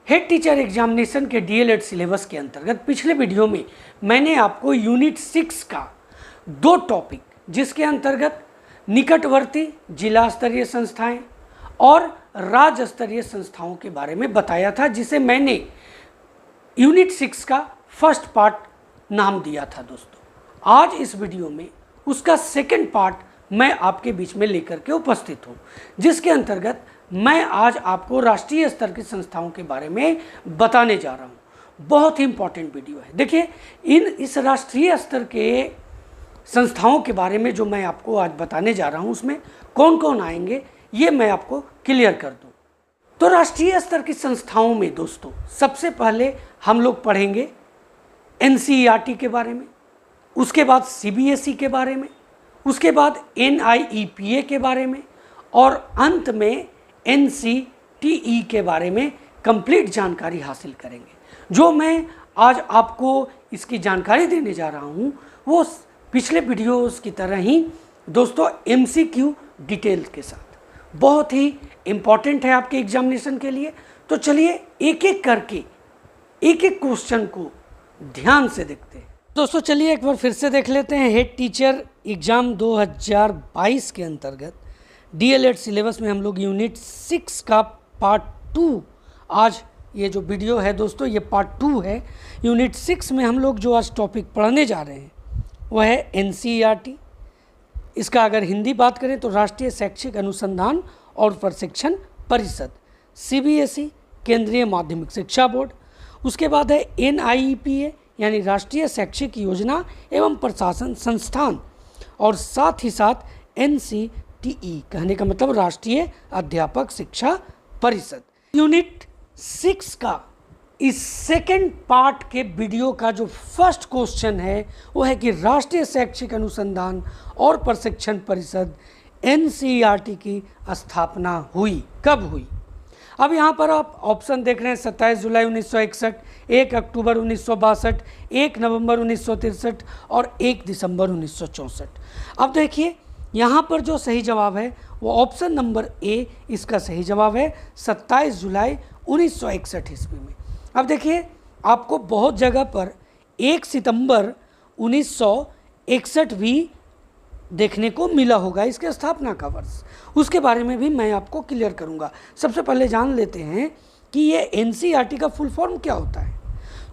Head teacher examination के DElEd syllabus के अंतर्गत पिछले वीडियो में मैंने आपको यूनिट 6 का 2 टॉपिक जिसके अंतर्गत निकटवर्ती जिला स्तरीय संस्थाएं और राज्य स्तरीय संस्थाओं के बारे में बताया था, जिसे मैंने यूनिट 6 का फर्स्ट पार्ट नाम दिया था। दोस्तों आज इस वीडियो में उसका सेकंड पार्ट मैं आपके बीच में लेकर के उपस्थित हूँ, जिसके अंतर्गत मैं आज आपको राष्ट्रीय स्तर की संस्थाओं के बारे में बताने जा रहा हूँ। बहुत ही इंपॉर्टेंट वीडियो है। देखिए, इस राष्ट्रीय स्तर के संस्थाओं के बारे में जो मैं आपको आज बताने जा रहा हूँ, उसमें कौन कौन आएंगे ये मैं आपको क्लियर कर दूँ। तो राष्ट्रीय स्तर की संस्थाओं में दोस्तों सबसे पहले हम लोग पढ़ेंगे एनसीईआरटी के बारे में, उसके बाद सीबीएसई के बारे में, उसके बाद एनआईईपीए के बारे में और अंत में एनसीटीई के बारे में कंप्लीट जानकारी हासिल करेंगे। जो मैं आज आपको इसकी जानकारी देने जा रहा हूँ वो पिछले वीडियोस की तरह ही दोस्तों एमसीक्यू डिटेल्स के साथ बहुत ही इम्पॉर्टेंट है आपके एग्जामिनेशन के लिए। तो चलिए एक एक करके एक एक क्वेश्चन को ध्यान से देखते हैं। दोस्तों चलिए एक बार फिर से देख लेते हैं। हेड टीचर एग्ज़ाम 2022 के अंतर्गत डीएलएड सिलेबस में हम लोग यूनिट 6 का पार्ट 2, आज ये जो वीडियो है दोस्तों ये पार्ट 2 है। यूनिट 6 में हम लोग जो आज टॉपिक पढ़ने जा रहे हैं वह है एनसीईआरटी। इसका अगर हिंदी बात करें तो राष्ट्रीय शैक्षिक अनुसंधान और प्रशिक्षण परिषद, सीबीएसई केंद्रीय माध्यमिक शिक्षा बोर्ड, उसके बाद है एनआईईपीए यानी राष्ट्रीय शैक्षिक योजना एवं प्रशासन संस्थान, और साथ ही साथ एनसीटीई कहने का मतलब राष्ट्रीय अध्यापक शिक्षा परिषद। यूनिट 6 का इस सेकेंड पार्ट के वीडियो का जो फर्स्ट क्वेश्चन है वो है कि राष्ट्रीय शैक्षिक अनुसंधान और प्रशिक्षण परिषद एनसीईआरटी की स्थापना हुई, कब हुई? अब यहाँ पर आप ऑप्शन देख रहे हैं 27 जुलाई 1961, 1 अक्टूबर 1962, 1 नवंबर 1963 और 1 दिसंबर 1964। अब देखिए यहाँ पर जो सही जवाब है वो ऑप्शन नंबर ए इसका सही जवाब है 27 जुलाई 1961 ईस्वी में। अब देखिए आपको बहुत जगह पर 1 सितंबर 1961 भी देखने को मिला होगा, इसके स्थापना का वर्ष, उसके बारे में भी मैं आपको क्लियर करूंगा। सबसे पहले जान लेते हैं कि ये एनसीईआरटी का फुल फॉर्म क्या होता है।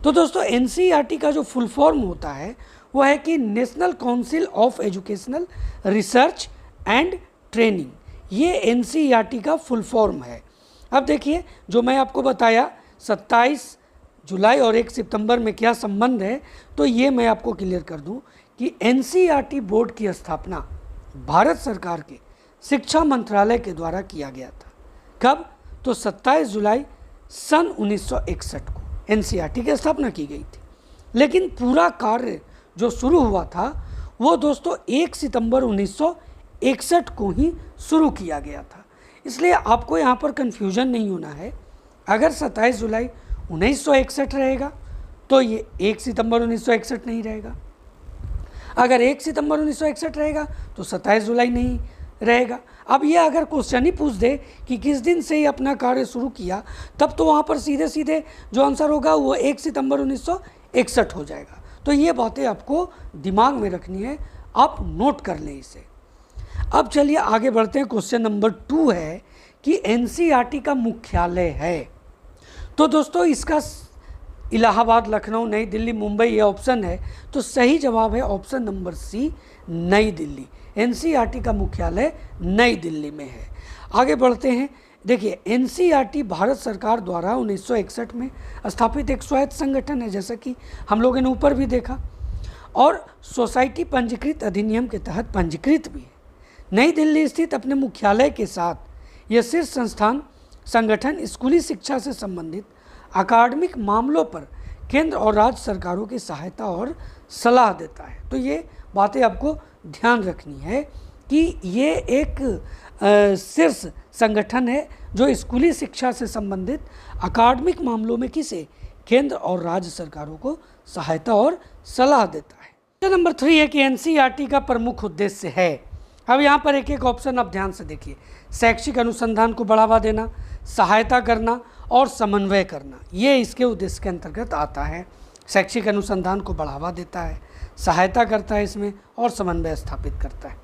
तो दोस्तों एनसीईआरटी का जो फुल फॉर्म होता है वो है कि national council of educational research and training, ये एनसीईआरटी का फुल फॉर्म है। अब देखिए जो मैं आपको बताया 27 जुलाई और 1 सितंबर में क्या संबंध है, तो ये मैं आपको क्लियर कर दूं कि एनसीईआरटी बोर्ड की स्थापना भारत सरकार के शिक्षा मंत्रालय के द्वारा किया गया था। कब? तो 27 जुलाई सन 1961 को एनसीईआरटी की स्थापना की गई थी, लेकिन पूरा कार्य जो शुरू हुआ था वो दोस्तों 1 सितंबर 1961 को ही शुरू किया गया था। इसलिए आपको यहाँ पर कन्फ्यूजन नहीं होना है। अगर 27 जुलाई 1961 रहेगा तो ये 1 सितंबर 1961 नहीं रहेगा, अगर 1 सितंबर 1961 रहेगा तो 27 जुलाई नहीं रहेगा। अब ये अगर क्वेश्चन ही पूछ दे कि किस दिन से ही अपना कार्य शुरू किया, तब तो वहाँ पर सीधे सीधे जो आंसर होगा वो 1 सितंबर 1961 हो जाएगा। तो ये बातें आपको दिमाग में रखनी है, आप नोट कर लें इसे। अब चलिए आगे बढ़ते हैं। क्वेश्चन नंबर 2 है कि एनसीईआरटी का मुख्यालय है। तो दोस्तों इसका इलाहाबाद, लखनऊ, नई दिल्ली, मुंबई ये ऑप्शन है, तो सही जवाब है ऑप्शन नंबर सी, नई दिल्ली। एनसीईआरटी का मुख्यालय नई दिल्ली में है। आगे बढ़ते हैं। देखिए एनसीईआरटी भारत सरकार द्वारा 1961 में स्थापित एक स्वायत्त संगठन है, जैसा कि हम लोगों ने ऊपर भी देखा, और सोसाइटी पंजीकृत अधिनियम के तहत पंजीकृत भी है। नई दिल्ली स्थित अपने मुख्यालय के साथ यह शीर्ष संगठन स्कूली शिक्षा से संबंधित अकादमिक मामलों पर केंद्र और राज्य सरकारों की सहायता और सलाह देता है। तो ये बातें आपको ध्यान रखनी है कि ये एक शीर्ष संगठन है जो स्कूली शिक्षा से संबंधित अकादमिक मामलों में किसे, केंद्र और राज्य सरकारों को सहायता और सलाह देता है। नंबर 3 है कि एनसीईआरटी का प्रमुख उद्देश्य है। अब यहाँ पर एक एक ऑप्शन आप ध्यान से देखिए। शैक्षिक अनुसंधान को बढ़ावा देना, सहायता करना और समन्वय करना, ये इसके उद्देश्य के अंतर्गत आता है। शैक्षिक अनुसंधान को बढ़ावा देता है, सहायता करता है इसमें और समन्वय स्थापित करता है।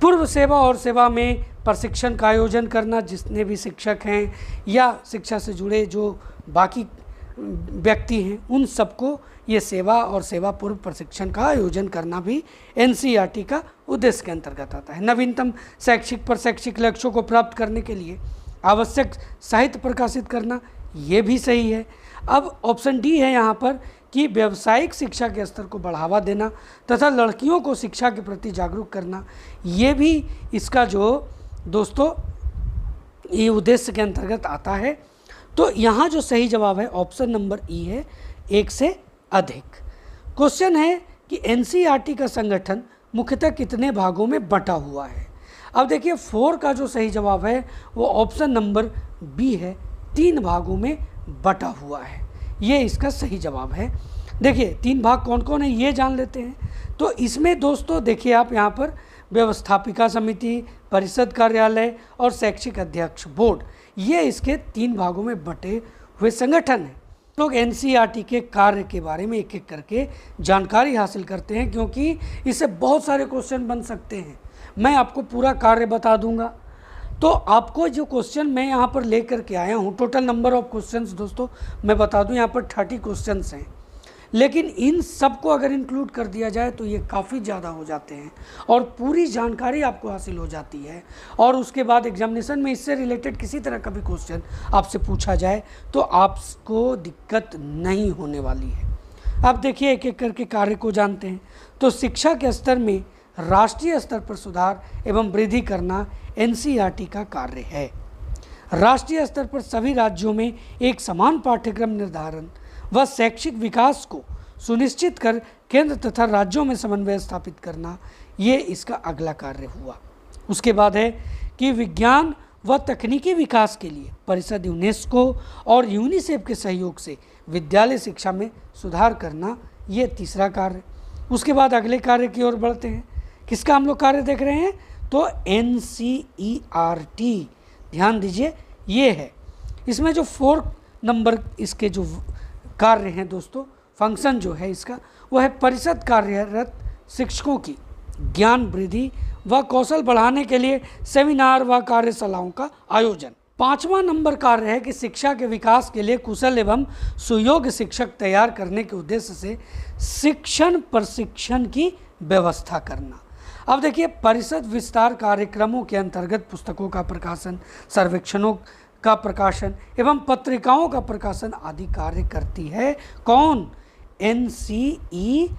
पूर्व सेवा और सेवा में प्रशिक्षण का आयोजन करना, जितने भी शिक्षक हैं या शिक्षा से जुड़े जो बाकी व्यक्ति हैं उन सबको ये सेवा और सेवा पूर्व प्रशिक्षण का आयोजन करना भी एनसीईआरटी का उद्देश्य के अंतर्गत आता है। नवीनतम शैक्षिक पर शैक्षिक लक्ष्यों को प्राप्त करने के लिए आवश्यक साहित्य प्रकाशित करना, ये भी सही है। अब ऑप्शन डी है यहाँ पर कि व्यावसायिक शिक्षा के स्तर को बढ़ावा देना तथा लड़कियों को शिक्षा के प्रति जागरूक करना, ये भी इसका जो दोस्तों ये उद्देश्य के अंतर्गत आता है। तो यहाँ जो सही जवाब है ऑप्शन नंबर ई है, 1 से अधिक। क्वेश्चन है कि एनसीईआरटी का संगठन मुख्यतः कितने भागों में बटा हुआ है। अब देखिए 4 का जो सही जवाब है वो ऑप्शन नंबर बी है, 3 भागों में बटा हुआ है, ये इसका सही जवाब है। देखिए 3 भाग कौन कौन है ये जान लेते हैं। तो इसमें दोस्तों देखिए आप यहाँ पर व्यवस्थापिका समिति, परिषद कार्यालय और शैक्षिक अध्यक्ष बोर्ड, ये इसके 3 भागों में बटे हुए संगठन हैं। लोग एनसीईआरटी के कार्य के बारे में एक एक करके जानकारी हासिल करते हैं, क्योंकि इससे बहुत सारे क्वेश्चन बन सकते हैं। मैं आपको पूरा कार्य बता दूंगा। तो आपको जो क्वेश्चन मैं यहाँ पर लेकर के आया हूँ, टोटल नंबर ऑफ क्वेश्चंस दोस्तों मैं बता दूँ यहाँ पर 30 क्वेश्चंस हैं, लेकिन इन सबको अगर इंक्लूड कर दिया जाए तो ये काफ़ी ज़्यादा हो जाते हैं और पूरी जानकारी आपको हासिल हो जाती है। और उसके बाद एग्जामिनेशन में इससे रिलेटेड किसी तरह का भी क्वेश्चन आपसे पूछा जाए तो आपको दिक्कत नहीं होने वाली है। अब देखिए एक एक करके कार्य को जानते हैं। तो शिक्षा के स्तर में राष्ट्रीय स्तर पर सुधार एवं वृद्धि करना एनसीईआरटी का कार्य है। राष्ट्रीय स्तर पर सभी राज्यों में एक समान पाठ्यक्रम निर्धारण व शैक्षिक विकास को सुनिश्चित कर केंद्र तथा राज्यों में समन्वय स्थापित करना, ये इसका अगला कार्य हुआ। उसके बाद है कि विज्ञान व तकनीकी विकास के लिए परिषद यूनेस्को और यूनिसेफ के सहयोग से विद्यालय शिक्षा में सुधार करना, ये तीसरा कार्य। उसके बाद अगले कार्य की ओर बढ़ते हैं। किसका हम लोग कार्य देख रहे हैं? तो एनसीईआरटी, ध्यान दीजिए ये है। इसमें जो 4 नंबर इसके जो कार्य हैं दोस्तों, फंक्शन जो है इसका वो है परिषद कार्यरत शिक्षकों की ज्ञान वृद्धि व कौशल बढ़ाने के लिए सेमिनार व कार्यशालाओं का आयोजन। 5वां नंबर कार्य है कि शिक्षा के विकास के लिए कुशल एवं सुयोग्य शिक्षक तैयार करने के उद्देश्य से शिक्षण प्रशिक्षण की व्यवस्था करना। अब देखिए परिषद विस्तार कार्यक्रमों के अंतर्गत पुस्तकों का प्रकाशन, सर्वेक्षणों का प्रकाशन एवं पत्रिकाओं का प्रकाशन आदि कार्य करती है। कौन? एनसीईआरटी।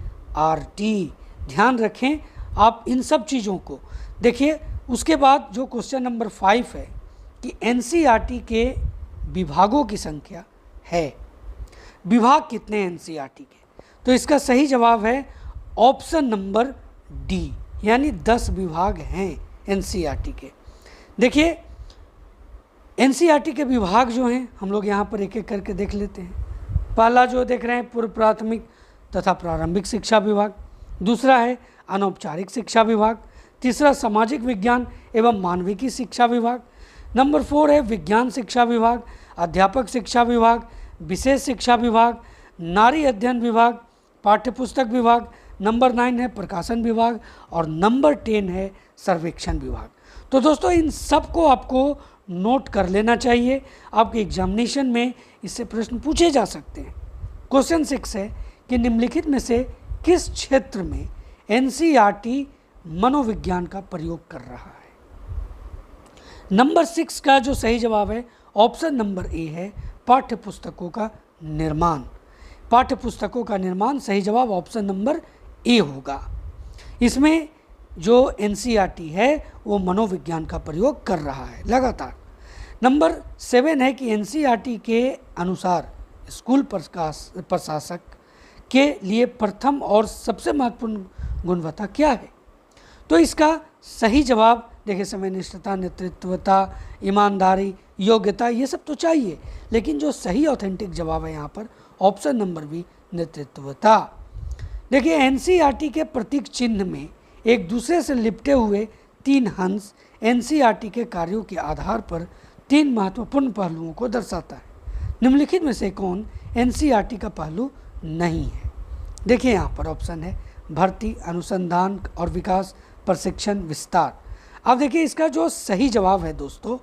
ध्यान रखें आप इन सब चीज़ों को। देखिए उसके बाद जो क्वेश्चन नंबर 5 है कि एनसीईआरटी के विभागों की संख्या है। विभाग कितने हैं एनसीईआरटी के? तो इसका सही जवाब है ऑप्शन नंबर डी, यानी 10 विभाग हैं एनसीईआरटी के। देखिए एनसीईआरटी के विभाग जो हैं हम लोग यहाँ पर एक एक करके देख लेते हैं। पहला जो देख रहे हैं पूर्व प्राथमिक तथा प्रारंभिक शिक्षा विभाग, दूसरा है अनौपचारिक शिक्षा विभाग, तीसरा सामाजिक विज्ञान एवं मानविकी शिक्षा विभाग, नंबर 4 है विज्ञान शिक्षा विभाग, अध्यापक शिक्षा विभाग, विशेष शिक्षा विभाग, नारी अध्ययन विभाग, पाठ्यपुस्तक विभाग, नंबर 9 है प्रकाशन विभाग और नंबर 10 है सर्वेक्षण विभाग। तो दोस्तों इन सब को आपको नोट कर लेना चाहिए, आपके एग्जामिनेशन में इससे प्रश्न पूछे जा सकते हैं। क्वेश्चन 6 है कि निम्नलिखित में से किस क्षेत्र में एनसीईआरटी मनोविज्ञान का प्रयोग कर रहा है? नंबर 6 का जो सही जवाब है ऑप्शन नंबर ए है पाठ्यपुस्तकों का निर्माण। पाठ्यपुस्तकों का निर्माण सही जवाब ऑप्शन नंबर ए होगा। इसमें जो एनसीईआरटी है वो मनोविज्ञान का प्रयोग कर रहा है लगातार। नंबर 7 है कि एनसीईआरटी के अनुसार स्कूल प्रशासक के लिए प्रथम और सबसे महत्वपूर्ण गुणवत्ता क्या है? तो इसका सही जवाब देखिए समयनिष्ठता, नेतृत्वता, ईमानदारी, योग्यता, ये सब तो चाहिए, लेकिन जो सही ऑथेंटिक जवाब है यहाँ पर ऑप्शन नंबर बी नेतृत्वता। देखिए एनसीईआरटी के प्रतीक चिन्ह में एक दूसरे से लिपटे हुए 3 हंस एनसीईआरटी के कार्यों के आधार पर 3 महत्वपूर्ण पहलुओं को दर्शाता है। निम्नलिखित में से कौन एनसीईआरटी का पहलू नहीं है? देखिए यहाँ पर ऑप्शन है भर्ती, अनुसंधान और विकास, प्रशिक्षण, विस्तार। अब देखिए इसका जो सही जवाब है दोस्तों,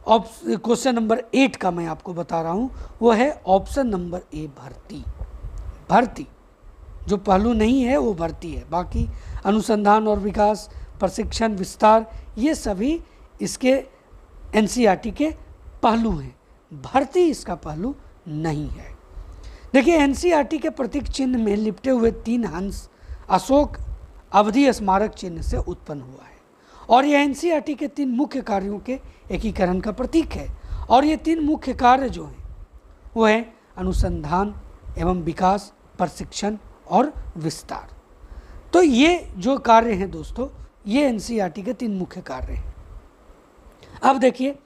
क्वेश्चन नंबर 8 का मैं आपको बता रहा हूँ, वो है ऑप्शन नंबर ए, भर्ती। भर्ती जो पहलू नहीं है वो भर्ती है, बाकी अनुसंधान और विकास, प्रशिक्षण, विस्तार, ये सभी इसके एनसीईआरटी के पहलू हैं। भर्ती इसका पहलू नहीं है। देखिए एनसीईआरटी के प्रतीक चिन्ह में लिपटे हुए 3 हंस अशोक अवधि स्मारक चिन्ह से उत्पन्न हुआ है और यह एनसीईआरटी के 3 मुख्य कार्यों के एकीकरण का प्रतीक है। और ये 3 मुख्य कार्य जो हैं वो है अनुसंधान एवं विकास, प्रशिक्षण और विस्तार। तो ये जो कार्य हैं दोस्तों, ये एनसीईआरटी के 3 मुख्य कार्य हैं। अब देखिए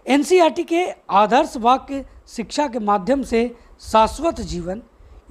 एनसीईआरटी के आदर्श वाक्य शिक्षा के माध्यम से शाश्वत जीवन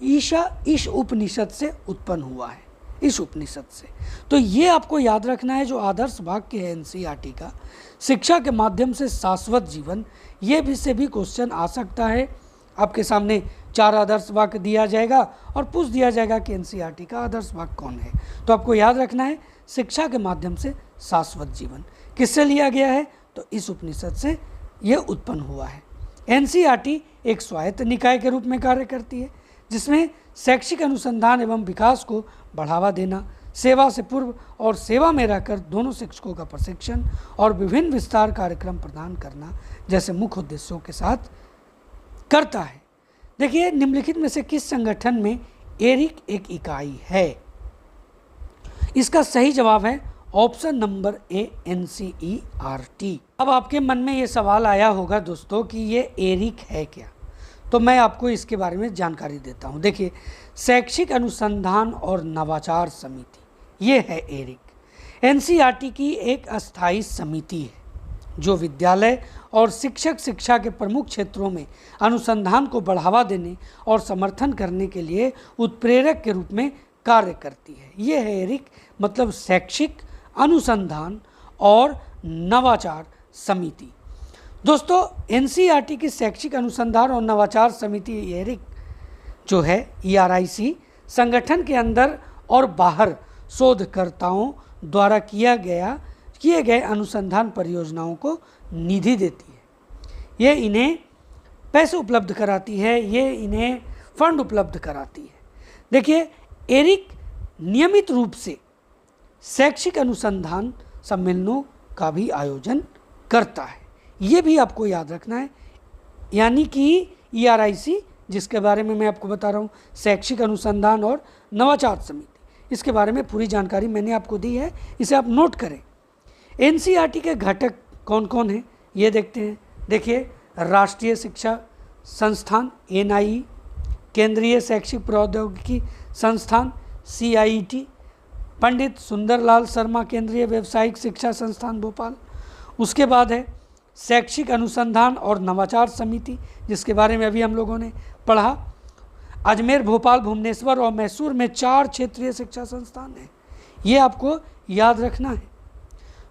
इस उपनिषद से उत्पन्न हुआ है, इस उपनिषद से। तो ये आपको याद रखना है, जो आदर्श वाक्य है एनसीईआरटी का, शिक्षा के माध्यम से शाश्वत जीवन, ये भी से भी क्वेश्चन आ सकता है। आपके सामने 4 आदर्श वाक्य दिया जाएगा और पूछ दिया जाएगा कि एनसीईआरटी का आदर्श वाक्य कौन है। तो आपको याद रखना है शिक्षा के माध्यम से शाश्वत जीवन किससे लिया गया है, तो इस उपनिषद से यह उत्पन्न हुआ है। एनसीईआरटी एक स्वायत्त निकाय के रूप में कार्य करती है, जिसमें शैक्षिक अनुसंधान एवं विकास को बढ़ावा देना, सेवा से पूर्व और सेवा में रहकर दोनों शिक्षकों का प्रशिक्षण और विभिन्न विस्तार कार्यक्रम प्रदान करना जैसे मुख्य उद्देश्यों के साथ करता है। देखिए निम्नलिखित में से किस संगठन में एरिक एक इकाई है? इसका सही जवाब है ऑप्शन नंबर ए, एनसीईआरटी। अब आपके मन में ये सवाल आया होगा दोस्तों कि ये एरिक है क्या, तो मैं आपको इसके बारे में जानकारी देता हूँ। देखिए शैक्षिक अनुसंधान और नवाचार समिति, ये है एरिक। एनसीईआरटी की एक अस्थायी समिति है जो विद्यालय और शिक्षक शिक्षा के प्रमुख क्षेत्रों में अनुसंधान को बढ़ावा देने और समर्थन करने के लिए उत्प्रेरक के रूप में कार्य करती है। ये है एरिक, मतलब शैक्षिक अनुसंधान और नवाचार समिति। दोस्तों एनसीईआरटी की शैक्षिक अनुसंधान और नवाचार समिति एरिक जो है ERIC संगठन के अंदर और बाहर शोधकर्ताओं द्वारा किए गए अनुसंधान परियोजनाओं को निधि देती है। ये इन्हें पैसे उपलब्ध कराती है, ये इन्हें फंड उपलब्ध कराती है। देखिए एरिक नियमित रूप से शैक्षिक अनुसंधान सम्मेलनों का भी आयोजन करता है, ये भी आपको याद रखना है। यानी कि ERIC जिसके बारे में मैं आपको बता रहा हूँ, शैक्षिक अनुसंधान और नवाचार समिति, इसके बारे में पूरी जानकारी मैंने आपको दी है, इसे आप नोट करें। एनसीईआरटी के घटक कौन कौन हैं ये देखते हैं। देखिए राष्ट्रीय शिक्षा संस्थान NIE, केंद्रीय शैक्षिक प्रौद्योगिकी संस्थान CIET, पंडित सुंदरलाल शर्मा केंद्रीय व्यावसायिक शिक्षा संस्थान भोपाल। उसके बाद है शैक्षिक अनुसंधान और नवाचार समिति, जिसके बारे में अभी हम लोगों ने पढ़ा। अजमेर, भोपाल, भुवनेश्वर और मैसूर में 4 क्षेत्रीय शिक्षा संस्थान हैं, ये आपको याद रखना है।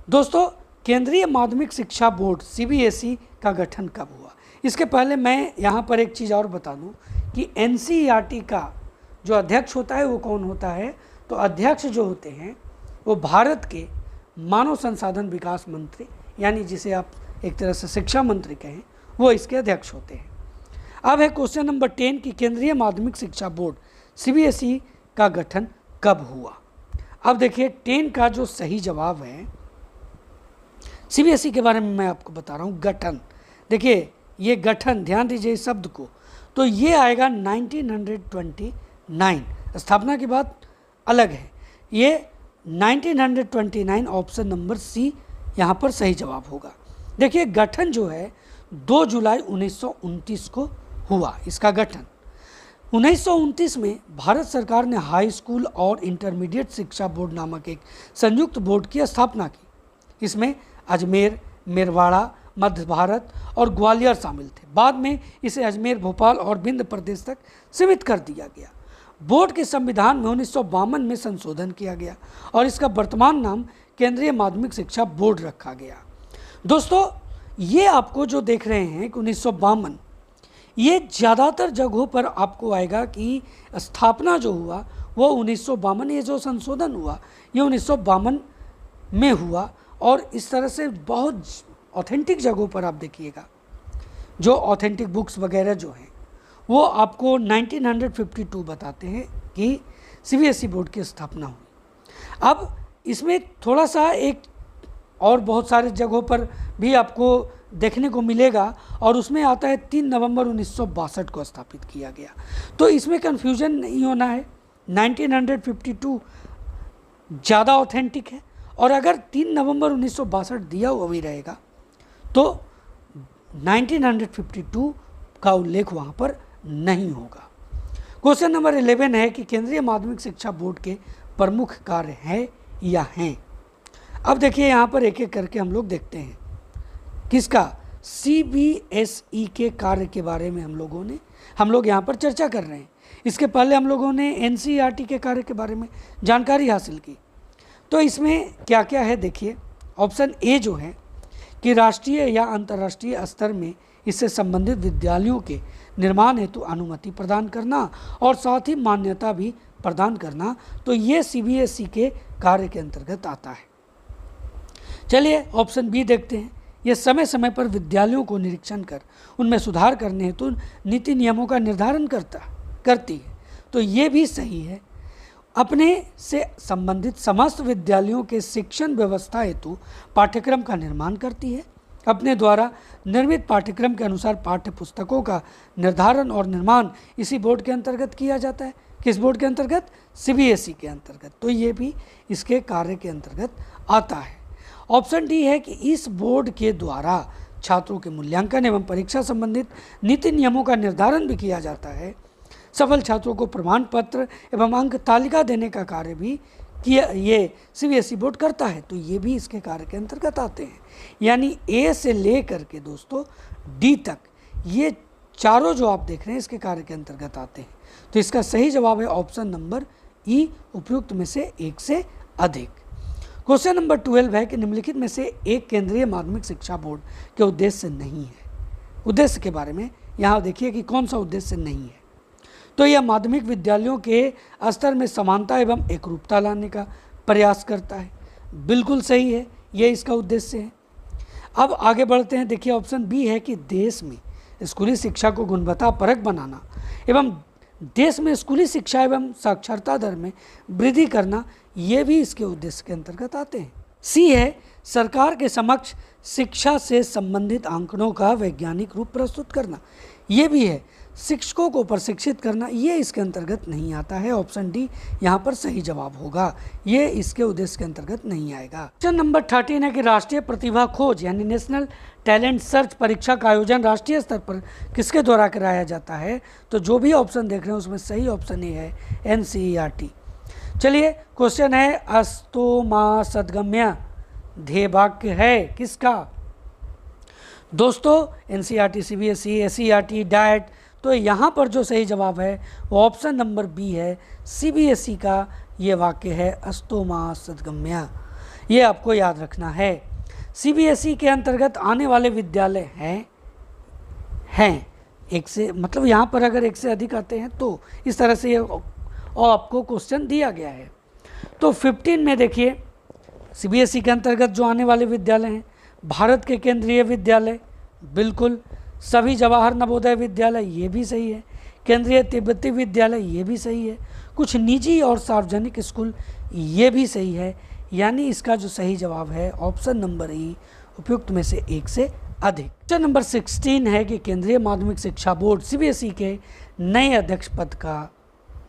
दोस्तों केंद्रीय माध्यमिक शिक्षा बोर्ड CBSE का गठन कब हुआ? इसके पहले मैं यहाँ पर एक चीज़ और बता दूँ कि एनसीईआरटी का जो अध्यक्ष होता है वो कौन होता है, तो अध्यक्ष जो होते हैं वो भारत के मानव संसाधन विकास मंत्री, यानी जिसे आप एक तरह से शिक्षा मंत्री कहें, वो इसके अध्यक्ष होते हैं। अब है क्वेश्चन नंबर 10 कि केंद्रीय माध्यमिक शिक्षा बोर्ड CBSE का गठन कब हुआ? अब देखिए 10 का जो सही जवाब है, CBSE के बारे में मैं आपको बता रहा हूँ, गठन। देखिए ये गठन, ध्यान दीजिए इस शब्द को, तो ये आएगा 1929। स्थापना की बात अलग है, ये 1929 ऑप्शन नंबर C यहाँ पर सही जवाब होगा। देखिए गठन जो है 2 जुलाई 1929 को हुआ, इसका गठन। 1929 में भारत सरकार ने हाई स्कूल और इंटरमीडिएट शिक्षा बोर्ड नामक एक संयुक्त बोर्ड की स्थापना की। इसमें अजमेर, मेरवाड़ा, मध्य भारत और ग्वालियर शामिल थे। बाद में इसे अजमेर, भोपाल और विंध्य प्रदेश तक सीमित कर दिया गया। बोर्ड के संविधान में 1952 में संशोधन किया गया और इसका वर्तमान नाम केंद्रीय माध्यमिक शिक्षा बोर्ड रखा गया। दोस्तों ये आपको जो देख रहे हैं कि 1952, ये ज़्यादातर जगहों पर आपको आएगा कि स्थापना जो हुआ वो 1952, ये जो संशोधन हुआ ये 1952 में हुआ। और इस तरह से बहुत ऑथेंटिक जगहों पर आप देखिएगा, जो ऑथेंटिक बुक्स वगैरह जो हैं वो आपको 1952 बताते हैं कि सीबीएसई बोर्ड की स्थापना हुई। अब इसमें थोड़ा सा एक और बहुत सारे जगहों पर भी आपको देखने को मिलेगा, और उसमें आता है 3 नवंबर 1962 को स्थापित किया गया। तो इसमें कन्फ्यूजन नहीं होना है, 1952 ज़्यादा ऑथेंटिक है, और अगर 3 नवंबर 1962 दिया हुआ भी रहेगा तो 1952 का उल्लेख वहाँ पर नहीं होगा। क्वेश्चन नंबर 11 है कि केंद्रीय माध्यमिक शिक्षा बोर्ड के प्रमुख कार्य हैं या हैं। अब देखिए यहाँ पर एक एक करके हम लोग देखते हैं किसका, सीबीएसई के कार्य के बारे में हम लोग यहाँ पर चर्चा कर रहे हैं। इसके पहले हम लोगों ने एनसीईआरटी के कार्य के बारे में जानकारी हासिल की। तो इसमें क्या क्या है देखिए, ऑप्शन ए जो है कि राष्ट्रीय या अंतर्राष्ट्रीय स्तर में इससे संबंधित विद्यालयों के निर्माण हेतु अनुमति प्रदान करना और साथ ही मान्यता भी प्रदान करना, तो ये सीबीएसई के कार्य के अंतर्गत आता है। चलिए ऑप्शन बी देखते हैं। ये समय समय पर विद्यालयों को निरीक्षण कर उनमें सुधार करने हेतु नीति नियमों का निर्धारण करती है, तो ये भी सही है। अपने से संबंधित समस्त विद्यालयों के शिक्षण व्यवस्था हेतु पाठ्यक्रम का निर्माण करती है। अपने द्वारा निर्मित पाठ्यक्रम के अनुसार पाठ्य पुस्तकों का निर्धारण और निर्माण इसी बोर्ड के अंतर्गत किया जाता है। किस बोर्ड के अंतर्गत? सीबीएसई के अंतर्गत। तो ये भी इसके कार्य के अंतर्गत आता है। ऑप्शन डी है कि इस बोर्ड के द्वारा छात्रों के मूल्यांकन एवं परीक्षा संबंधित नीति नियमों का निर्धारण भी किया जाता है। सफल छात्रों को प्रमाण पत्र एवं अंक तालिका देने का कार्य भी ये सीबीएसई बोर्ड करता है, तो ये भी इसके कार्य के अंतर्गत आते हैं। यानी ए से ले करके दोस्तों डी तक ये चारों जो आप देख रहे हैं इसके कार्य के अंतर्गत आते हैं। तो इसका सही जवाब है ऑप्शन नंबर ई, उपयुक्त में से एक से अधिक। क्वेश्चन नंबर 12 है कि निम्नलिखित में से एक केंद्रीय माध्यमिक शिक्षा बोर्ड के उद्देश्य नहीं है। उद्देश्य के बारे में यहाँ देखिए कि कौन सा उद्देश्य नहीं है। तो यह माध्यमिक विद्यालयों के स्तर में समानता एवं एकरूपता लाने का प्रयास करता है। बिल्कुल सही है, ये इसका उद्देश्य है। अब आगे बढ़ते हैं। देखिए ऑप्शन बी है कि देश में स्कूली शिक्षा को गुणवत्तापरक बनाना एवं देश में स्कूली शिक्षा एवं साक्षरता दर में वृद्धि करना, ये भी इसके उद्देश्य के अंतर्गत आते हैं। सी है सरकार के समक्ष शिक्षा से संबंधित आंकड़ों का वैज्ञानिक रूप प्रस्तुत करना, ये भी है। शिक्षकों को प्रशिक्षित करना, ये इसके अंतर्गत नहीं आता है। ऑप्शन डी यहाँ पर सही जवाब होगा, ये इसके उद्देश्य के अंतर्गत नहीं आएगा। क्वेश्चन नंबर 13 है कि राष्ट्रीय प्रतिभा खोज यानी नेशनल टैलेंट सर्च परीक्षा का आयोजन राष्ट्रीय स्तर पर किसके द्वारा कराया जाता है। तो जो भी ऑप्शन देख रहे हैं उसमें सही ऑप्शन ए है, एनसीईआरटी। चलिए क्वेश्चन है अस्तो मा सद्गम्य ध्येय वाक्य है किसका? दोस्तों एनसीईआरटी, सीबीएसई, एसईआरटी, डाइट। तो यहाँ पर जो सही जवाब है वो ऑप्शन नंबर बी है, सीबीएसई का ये वाक्य है अस्तो मा सद्गम्य। ये आपको याद रखना है। सीबीएसई के अंतर्गत आने वाले विद्यालय हैं एक से, मतलब यहाँ पर अगर एक से अधिक आते हैं तो इस तरह से ये और आपको क्वेश्चन दिया गया है। तो 15 में देखिए सीबीएसई के अंतर्गत जो आने वाले विद्यालय हैं, भारत के केंद्रीय विद्यालय, बिल्कुल। सभी जवाहर नवोदय विद्यालय, ये भी सही है। केंद्रीय तिब्बती विद्यालय, ये भी सही है। कुछ निजी और सार्वजनिक स्कूल, ये भी सही है। यानी इसका जो सही जवाब है ऑप्शन नंबर ई, उपयुक्त में से एक से अधिक। क्वेश्चन नंबर 16 है कि केंद्रीय माध्यमिक शिक्षा बोर्ड सीबीएसई के नए अध्यक्ष पद का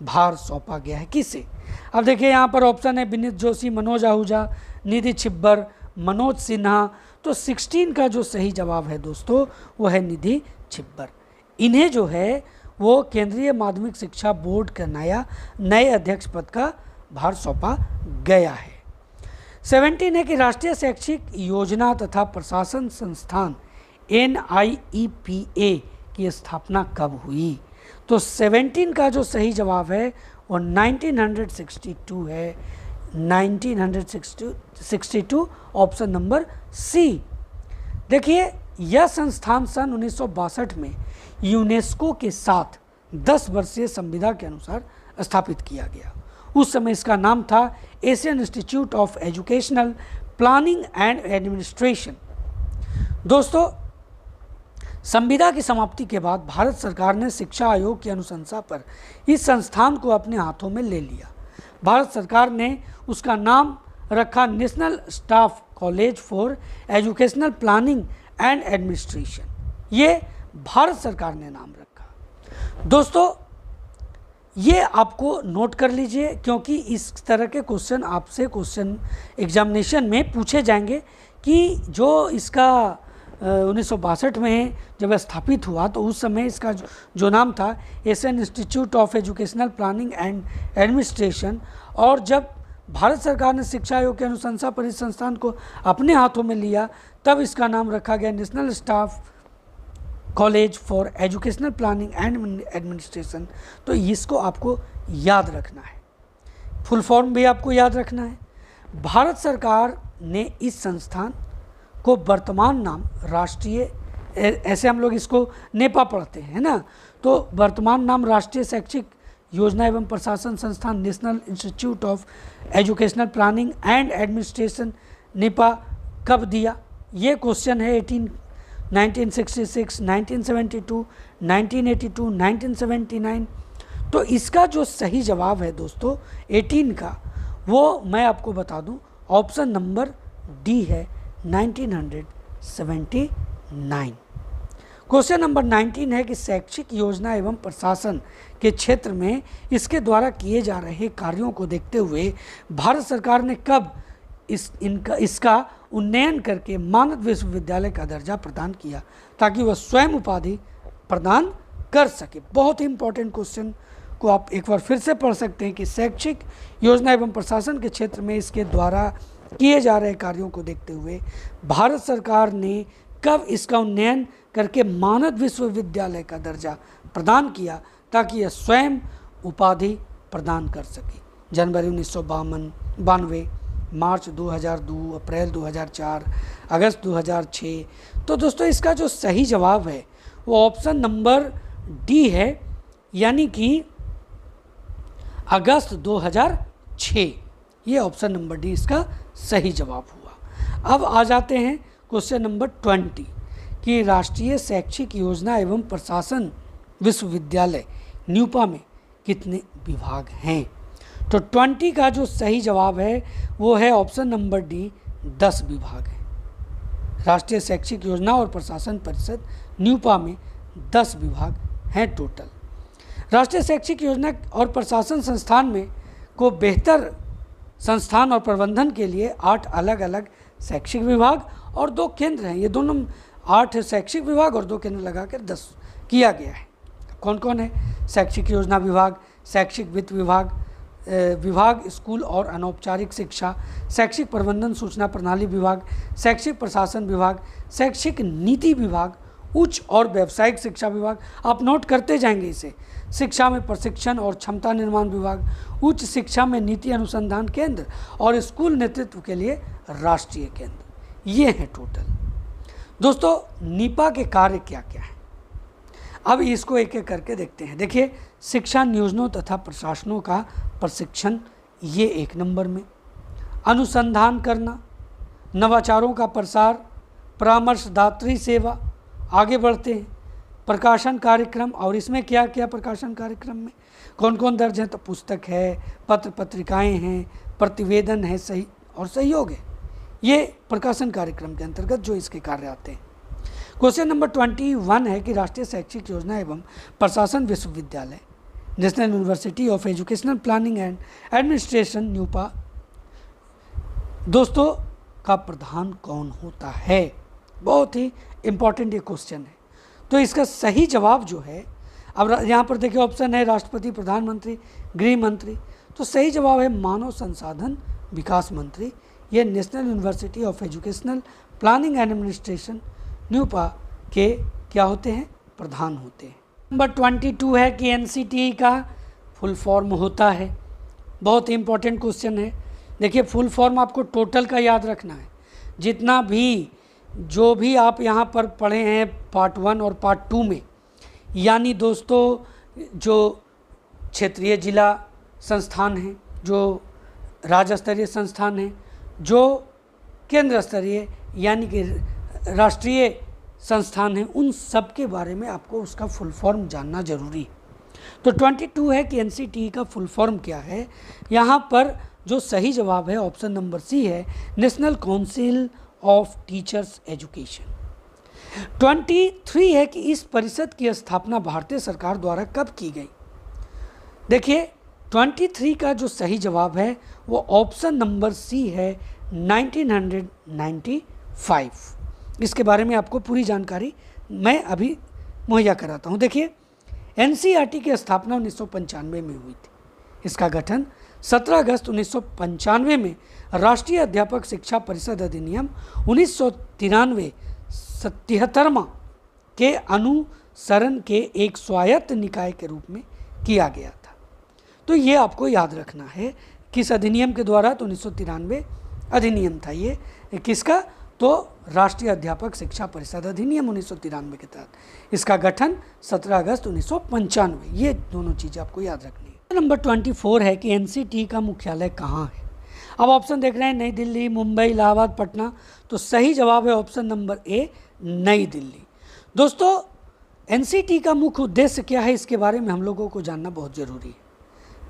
भार सौंपा गया है किसे? अब देखिए यहाँ पर ऑप्शन है विनीत जोशी, मनोज आहूजा, निधि छिब्बर, मनोज सिन्हा। तो 16 का जो सही जवाब है दोस्तों वो है निधि छिब्बर। इन्हें जो है वो केंद्रीय माध्यमिक शिक्षा बोर्ड का नए अध्यक्ष पद का भार सौंपा गया है। 17 है कि राष्ट्रीय शैक्षिक योजना तथा प्रशासन संस्थान NIEPA की स्थापना कब हुई? तो 17 का जो सही जवाब है वो 1962 है, 1962, ऑप्शन नंबर सी। देखिए यह संस्थान सन 1962 में यूनेस्को के साथ 10 वर्षीय संविदा के अनुसार स्थापित किया गया। उस समय इसका नाम था Asian institute of educational planning and administration. दोस्तों, संविदा की समाप्ति के बाद भारत सरकार ने शिक्षा आयोग की अनुशंसा पर इस संस्थान को अपने हाथों में ले लिया। भारत सरकार ने उसका नाम रखा national staff college for educational planning and administration. ये भारत सरकार ने नाम रखा। दोस्तों, ये आपको नोट कर लीजिए, क्योंकि इस तरह के क्वेश्चन आपसे क्वेश्चन एग्जामिनेशन में पूछे जाएंगे कि जो इसका 1962 में जब स्थापित हुआ तो उस समय इसका जो नाम था Asian institute of educational planning and administration, और जब भारत सरकार ने शिक्षा आयोग की अनुशंसा पर इस संस्थान को अपने हाथों में लिया तब इसका नाम रखा गया national staff college for educational planning and administration. तो इसको आपको याद रखना है, फुल फॉर्म भी आपको याद रखना है। भारत सरकार ने इस संस्थान को वर्तमान नाम राष्ट्रीय, ऐसे हम लोग इसको नेपा पढ़ते हैं ना, तो वर्तमान नाम राष्ट्रीय शैक्षिक योजना एवं प्रशासन संस्थान national institute of educational planning and administration Nipah कब दिया? ये क्वेश्चन है 1966, 1972, 1982, 1979। तो इसका जो सही जवाब है दोस्तों 18 का, वो मैं आपको बता दूं, ऑप्शन नंबर डी है 1979। क्वेश्चन नंबर 19 है कि शैक्षिक योजना एवं प्रशासन के क्षेत्र में इसके द्वारा किए जा रहे कार्यों को देखते हुए भारत सरकार ने कब इसका उन्नयन करके मानद विश्वविद्यालय का दर्जा प्रदान किया ताकि वह स्वयं उपाधि प्रदान कर सके। बहुत ही इंपॉर्टेंट क्वेश्चन को आप एक बार फिर से पढ़ सकते हैं कि शैक्षिक योजना एवं प्रशासन के क्षेत्र में इसके द्वारा किए जा रहे कार्यों को देखते हुए भारत सरकार ने कब इसका उन्नयन करके मानद विश्वविद्यालय का दर्जा प्रदान किया ताकि यह स्वयं उपाधि प्रदान कर सके। जनवरी 1992, मार्च 2002, अप्रैल 2004, अगस्त 2006। तो दोस्तों, इसका जो सही जवाब है वो ऑप्शन नंबर डी है, यानी कि अगस्त 2006। ये ऑप्शन नंबर डी इसका सही जवाब हुआ। अब आ जाते हैं क्वेश्चन नंबर 20 कि राष्ट्रीय शैक्षिक योजना एवं प्रशासन विश्वविद्यालय न्यूपा में कितने विभाग हैं? तो 20 का जो सही जवाब है वो है ऑप्शन नंबर डी, 10 विभाग हैं। राष्ट्रीय शैक्षिक योजना और प्रशासन परिषद न्यूपा में 10 विभाग हैं टोटल। राष्ट्रीय शैक्षिक योजना और प्रशासन संस्थान में को बेहतर संस्थान और प्रबंधन के लिए 8 अलग अलग शैक्षिक विभाग और 2 केंद्र हैं। ये दोनों 8 शैक्षिक विभाग और 2 केंद्र लगाकर 10 किया गया है। कौन कौन है? शैक्षिक योजना विभाग, शैक्षिक वित्त विभाग, विभाग स्कूल और अनौपचारिक शिक्षा, शैक्षिक प्रबंधन सूचना प्रणाली विभाग, शैक्षिक प्रशासन विभाग, शैक्षिक नीति विभाग, उच्च और व्यावसायिक शिक्षा विभाग। आप नोट करते जाएंगे इसे। शिक्षा में प्रशिक्षण और क्षमता निर्माण विभाग, उच्च शिक्षा में नीति अनुसंधान केंद्र और स्कूल नेतृत्व के लिए राष्ट्रीय केंद्र। ये हैं टोटल। दोस्तों, नीपा के कार्य क्या क्या है, अब इसको एक एक करके देखते हैं। देखिए, शिक्षा नियोजनों तथा प्रशासनों का प्रशिक्षण, ये 1 नंबर में। अनुसंधान करना, नवाचारों का प्रसार, परामर्शदात्री सेवा। आगे बढ़ते हैं, प्रकाशन कार्यक्रम। और इसमें क्या क्या प्रकाशन कार्यक्रम में कौन कौन दर्ज है? तो पुस्तक है, पत्र पत्रिकाएं हैं, प्रतिवेदन है, सही और सहयोग है। ये प्रकाशन कार्यक्रम के अंतर्गत जो इसके कार्य आते हैं। क्वेश्चन नंबर 21 है कि राष्ट्रीय शैक्षिक योजना एवं प्रशासन विश्वविद्यालय national university of educational planning and administration NUEPA दोस्तों का प्रधान कौन होता है? बहुत ही इम्पॉर्टेंट ये क्वेश्चन है। तो इसका सही जवाब जो है, अब यहाँ पर देखिए ऑप्शन है राष्ट्रपति, प्रधानमंत्री, गृह मंत्री। तो सही जवाब है मानव संसाधन विकास मंत्री। ये national university of educational planning and administration NUEPA के क्या होते हैं? प्रधान होते हैं। नंबर 22 है कि एनसीटीई का फुल फॉर्म होता है। बहुत ही इंपॉर्टेंट क्वेश्चन है। देखिए, फुल फॉर्म आपको टोटल का याद रखना है। जितना भी जो भी आप यहाँ पर पढ़े हैं पार्ट 1 और पार्ट 2 में, यानी दोस्तों जो क्षेत्रीय जिला संस्थान हैं, जो राज्य स्तरीय संस्थान हैं, जो केंद्र स्तरीय यानी कि राष्ट्रीय संस्थान हैं, उन सब के बारे में आपको उसका फुल फॉर्म जानना जरूरी है। तो 22 है कि NCTE का फुल फॉर्म क्या है। यहाँ पर जो सही जवाब है ऑप्शन नंबर सी है, national council of teachers education. 23 है कि इस परिषद की स्थापना भारतीय सरकार द्वारा कब की गई। देखिए 23 का जो सही जवाब है वो ऑप्शन नंबर सी है, 1995। इसके बारे में आपको पूरी जानकारी मैं अभी मुहैया कराता हूँ। देखिए NCERT की स्थापना 1995 में हुई थी। इसका गठन 17 अगस्त 1995 में राष्ट्रीय अध्यापक शिक्षा परिषद अधिनियम 1993 77वां के अनुसरण के एक स्वायत्त निकाय के रूप में किया गया था। तो ये आपको याद रखना है किस अधिनियम के द्वारा, तो 1993 अधिनियम था ये किसका, तो राष्ट्रीय अध्यापक शिक्षा परिषद अधिनियम 1993 के तहत इसका गठन 17 अगस्त 1995। ये दोनों चीज़ें आपको याद रखनी है। नंबर 24 है कि NCTE का मुख्यालय कहाँ है। अब ऑप्शन देख रहे हैं नई दिल्ली, मुंबई, इलाहाबाद, पटना। तो सही जवाब है ऑप्शन नंबर ए, नई दिल्ली। दोस्तों NCTE का मुख्य उद्देश्य क्या है, इसके बारे में हम लोगों को जानना बहुत ज़रूरी है।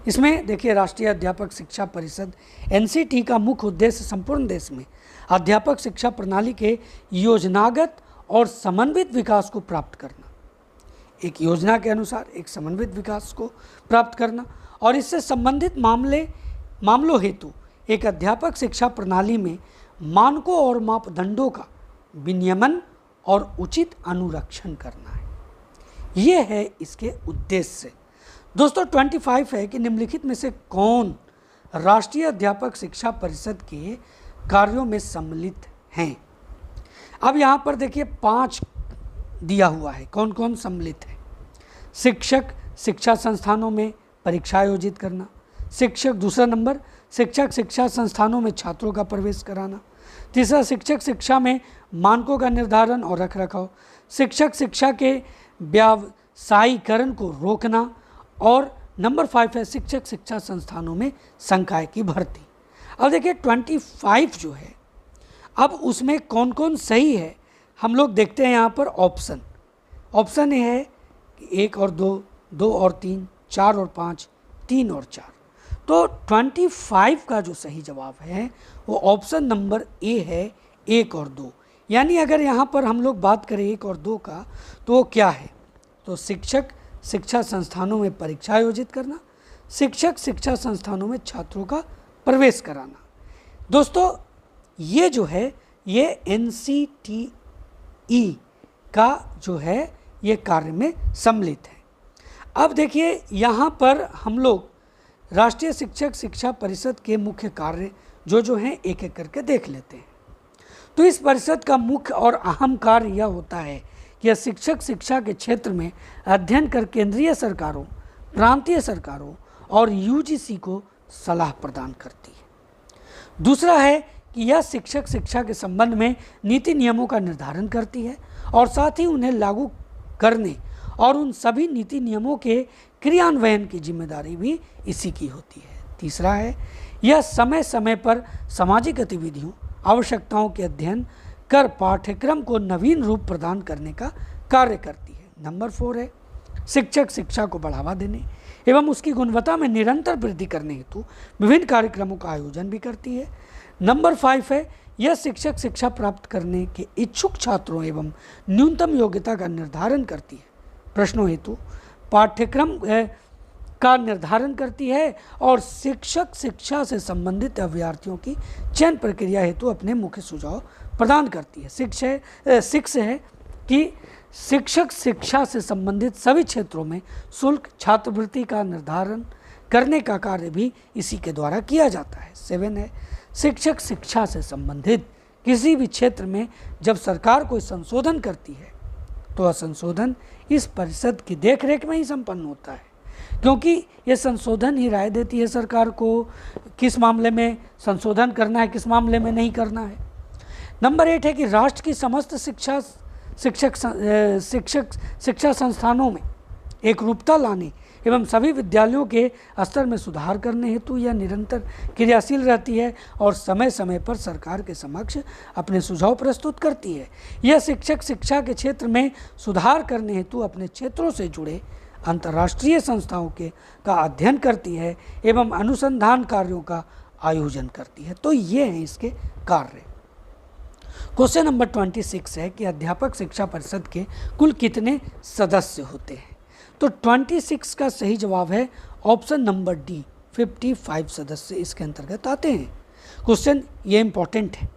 इसमें देखिए राष्ट्रीय अध्यापक शिक्षा परिषद NCTE का मुख्य उद्देश्य संपूर्ण देश में अध्यापक शिक्षा प्रणाली के योजनागत और समन्वित विकास को प्राप्त करना, एक योजना के अनुसार एक समन्वित विकास को प्राप्त करना और इससे संबंधित मामलों हेतु एक अध्यापक शिक्षा प्रणाली में मानकों और मापदंडों का विनियमन और उचित अनुरक्षण करना है। ये है इसके उद्देश्य। दोस्तों 25 है कि निम्नलिखित में से कौन राष्ट्रीय अध्यापक शिक्षा परिषद के कार्यों में सम्मिलित हैं। अब यहाँ पर देखिए 5 दिया हुआ है, कौन कौन सम्मिलित है। शिक्षक शिक्षा संस्थानों में परीक्षा आयोजित करना, शिक्षक दूसरा नंबर शिक्षक शिक्षा संस्थानों में छात्रों का प्रवेश कराना, तीसरा शिक्षक शिक्षा में मानकों का निर्धारण और रखरखाव, शिक्षक शिक्षा के व्यावसायीकरण को रोकना और नंबर 5 है शिक्षक शिक्षा संस्थानों में संकाय की भर्ती। अब देखिए 25 जो है, अब उसमें कौन कौन सही है हम लोग देखते हैं। यहाँ पर ऑप्शन ए है कि 1 और 2, 2 और 3, 4 और 5, 3 और 4। तो 25 का जो सही जवाब है वो ऑप्शन नंबर ए है, 1 और 2। यानी अगर यहाँ पर हम लोग बात करें 1 और 2 का, तो वो क्या है, तो शिक्षक शिक्षा संस्थानों में परीक्षा आयोजित करना, शिक्षक शिक्षा संस्थानों में छात्रों का प्रवेश कराना। दोस्तों ये जो है ये NCTE का जो है ये कार्य में सम्मिलित है। अब देखिए यहाँ पर हम लोग राष्ट्रीय शिक्षक शिक्षा परिषद के मुख्य कार्य जो हैं एक एक करके देख लेते हैं। तो इस परिषद का मुख्य और अहम कार्य यह होता है कि यह शिक्षक शिक्षा के क्षेत्र में अध्ययन कर केंद्रीय सरकारों, प्रांतीय सरकारों और UGC को सलाह प्रदान करती है। दूसरा है कि यह शिक्षक शिक्षा के संबंध में नीति नियमों का निर्धारण करती है और साथ ही उन्हें लागू करने और उन सभी नीति नियमों के क्रियान्वयन की जिम्मेदारी भी इसी की होती है। तीसरा है यह समय समय पर सामाजिक गतिविधियों, आवश्यकताओं के अध्ययन कर पाठ्यक्रम को नवीन रूप प्रदान करने का कार्य करती है। नंबर 4 है शिक्षक शिक्षा को बढ़ावा देने एवं उसकी गुणवत्ता में निरंतर वृद्धि करने हेतु विभिन्न कार्यक्रमों का आयोजन भी करती है। नंबर 5 है यह शिक्षक शिक्षा प्राप्त करने के इच्छुक छात्रों एवं न्यूनतम योग्यता का निर्धारण करती है, प्रश्नों हेतु पाठ्यक्रम का निर्धारण करती है और शिक्षक शिक्षा से संबंधित अभ्यर्थियों की चयन प्रक्रिया हेतु अपने मुख्य सुझाव प्रदान करती है। 6 है कि शिक्षक शिक्षा से संबंधित सभी क्षेत्रों में शुल्क छात्रवृत्ति का निर्धारण करने का कार्य भी इसी के द्वारा किया जाता है। 7 है शिक्षक शिक्षा से संबंधित किसी भी क्षेत्र में जब सरकार कोई संशोधन करती है तो वह संशोधन इस परिषद की देखरेख में ही संपन्न होता है, क्योंकि ये संशोधन ही राय देती है सरकार को किस मामले में संशोधन करना है, किस मामले में नहीं करना है। नंबर 8 है कि राष्ट्र की समस्त शिक्षा संस्थानों में एकरूपता लाने एवं सभी विद्यालयों के स्तर में सुधार करने हेतु यह निरंतर क्रियाशील रहती है और समय समय पर सरकार के समक्ष अपने सुझाव प्रस्तुत करती है। यह शिक्षक शिक्षा के क्षेत्र में सुधार करने हेतु अपने क्षेत्रों से जुड़े अंतर्राष्ट्रीय संस्थाओं का अध्ययन करती है एवं अनुसंधान कार्यों का आयोजन करती है। तो ये हैं इसके कार्य। क्वेश्चन नंबर 26 है कि अध्यापक शिक्षा परिषद के कुल कितने सदस्य होते हैं? तो 26 का सही जवाब है ऑप्शन नंबर डी, 55 सदस्य इसके अंतर्गत आते हैं। क्वेश्चन ये इंपॉर्टेंट है।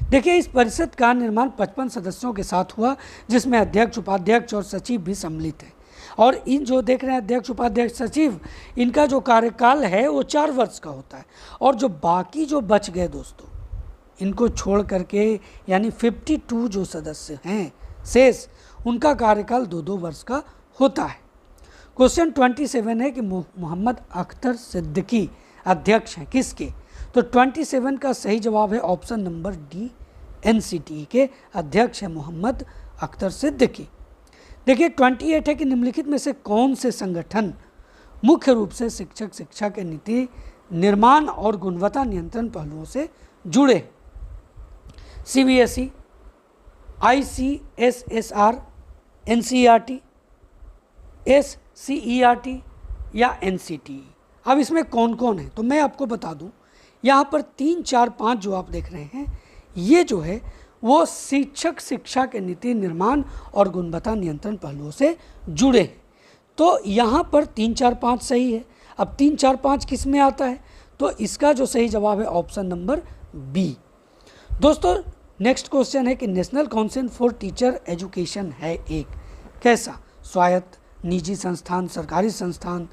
देखिए, इस परिषद का निर्माण 55 सदस्यों के साथ हुआ, जिसमें अध्यक्ष, उपाध्यक्ष और सचिव भी सम्मिलित है। और इन जो देख रहे हैं अध्यक्ष, उपाध्यक्ष, सचिव, इनका जो कार्यकाल है वो 4 वर्ष का होता है। और जो बाकी जो बच गए दोस्तों, इनको छोड़ करके यानी 52 जो सदस्य हैं शेष, उनका कार्यकाल 2-2 वर्ष का होता है। क्वेश्चन 27 है कि मोहम्मद अख्तर सिद्दीकी अध्यक्ष हैं किसके? तो 27 का सही जवाब है ऑप्शन नंबर डी, एनसीटी के अध्यक्ष हैं मोहम्मद अख्तर सिद्दीकी। देखिए 28 है कि निम्नलिखित में से कौन से संगठन मुख्य रूप से शिक्षक शिक्षा के नीति निर्माण और गुणवत्ता नियंत्रण पहलुओं से जुड़े? CBSE, ICSSR, NCERT, SCERT या NCTE। अब इसमें कौन कौन है तो मैं आपको बता दूं, यहाँ पर 3, 4, 5 जो आप देख रहे हैं, ये जो है वो शिक्षक शिक्षा के नीति निर्माण और गुणवत्ता नियंत्रण पहलुओं से जुड़े हैं। तो यहाँ पर 3, 4, 5 सही है। अब 3, 4, 5 किस में आता है? तो इसका जो सही जवाब है ऑप्शन नंबर बी। दोस्तों नेक्स्ट क्वेश्चन है कि national council for teacher education है एक कैसा? स्वायत्त, निजी संस्थान, सरकारी संस्थान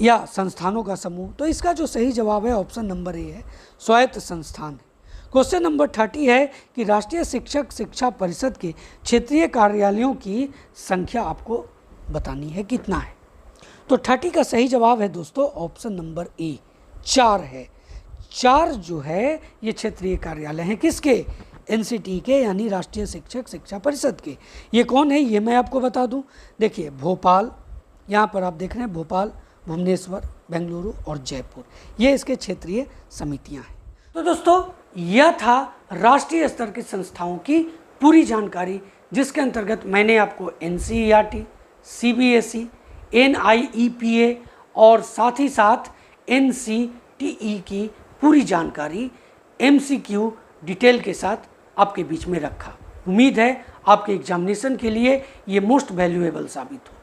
या संस्थानों का समूह? तो इसका जो सही जवाब है ऑप्शन नंबर ए है, स्वायत्त संस्थान है। क्वेश्चन नंबर 30 है कि राष्ट्रीय शिक्षक शिक्षा परिषद के क्षेत्रीय कार्यालयों की संख्या आपको बतानी है, कितना है? तो 30 का सही जवाब है दोस्तों ऑप्शन नंबर ए, 4 है। 4 जो है ये क्षेत्रीय कार्यालय हैं किसके? NCT के, यानी राष्ट्रीय शिक्षक शिक्षा परिषद के। ये कौन है ये मैं आपको बता दूं। देखिए भोपाल, यहाँ पर आप देख रहे हैं भोपाल, भुवनेश्वर, बेंगलुरु और जयपुर, ये इसके क्षेत्रीय समितियां हैं। तो दोस्तों यह था राष्ट्रीय स्तर की संस्थाओं की पूरी जानकारी, जिसके अंतर्गत मैंने आपको NCERT, CBSE, NIEPA और साथ ही साथ NCTE की पूरी जानकारी MCQ डिटेल के साथ आपके बीच में रखा। उम्मीद है आपके एग्जामिनेशन के लिए ये मोस्ट वैल्यूएबल साबित हो।